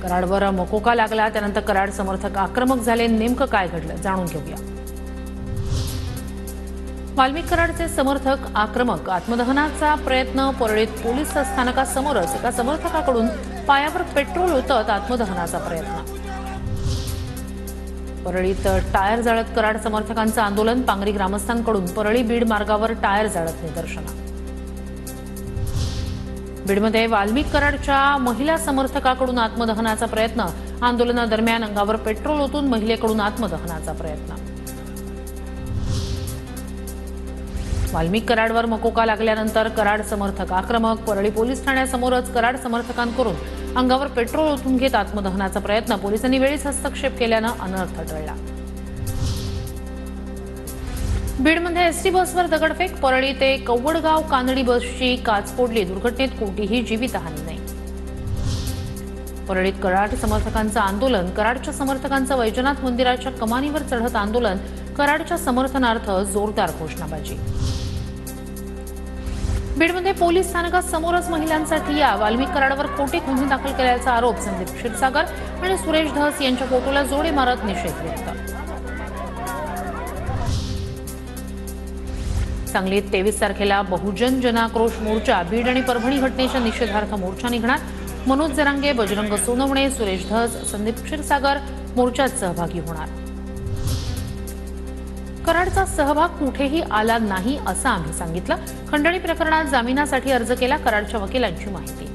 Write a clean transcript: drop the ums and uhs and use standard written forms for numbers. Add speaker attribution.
Speaker 1: कराडवर मकोका लागला, त्यानंतर कराड समर्थक आक्रमक झाले. नेमकं काय घडलं जाणून घेऊया. वाल्मिक कराडचे समर्थक आक्रमक. आत्मदहनाचा प्रयत्न. परळीत पोलीस स्थानकासमोरच एका समर्थकाकडून पायावर पेट्रोल ओतत आत्मदहनाचा प्रयत्न. परळीत टायर जाळत कराड समर्थकांचं आंदोलन. पांगरी ग्रामस्थांकडून परळी बीड मार्गावर टायर जाळत निदर्शनं. बीडमध्ये वाल्मिक कराडच्या महिला समर्थकाकडून आत्मदहनाचा प्रयत्न. आंदोलनादरम्यान अंगावर पेट्रोल ओतून महिलेकडून आत्मदहनाचा प्रयत्न. वाल्मिक कराडवर मकोका लागल्यानंतर कराड समर्थक आक्रमक. परळी पोलीस ठाण्यासमोरच कराड समर्थकांकडून अंगावर पेट्रोल ओतून घेत आत्मदहनाचा प्रयत्न. पोलिसांनी वेळीच हस्तक्षेप केल्यानं अनर्थ टळला. बीडमध्ये एसटी बसवर दगडफेक. परळी ते कव्वडगाव कानडी बसची काच फोडली. दुर्घटनेत कोणतीही जीवितहानी नाही. परळीत कराड समर्थकांचं आंदोलन. कराडच्या समर्थकांचं वैजनाथ मंदिराच्या कमानीवर चढत आंदोलन. कराडच्या समर्थनार्थ जोरदार घोषणाबाजी. बीडमध्ये पोलीस स्थानकासमोरच महिलांसाठी या. वाल्मिक कराडवर खोटे गुन्हे दाखल केल्याचा आरोप. संदीप क्षीरसागर आणि सुरेश धस यांच्या फोटोला जोडे मारत निषेध व्यक्त. सांगलीत 23 तारखेला बहुजन जनाक्रोश मोर्चा. बीड आणि परभणी घटनेच्या निषेधार्थ मोर्चा निघणार. मनोज जरांगे, बजरंग सोनवणे, सुरेश धस, संदीप क्षीरसागर मोर्चात सहभागी होणार. कराडचा सहभाग कुठेही आला नाही असं आम्ही सांगितलं. खंडणी प्रकरणात जामिनासाठी अर्ज केला. कराडच्या वकिलांची माहिती.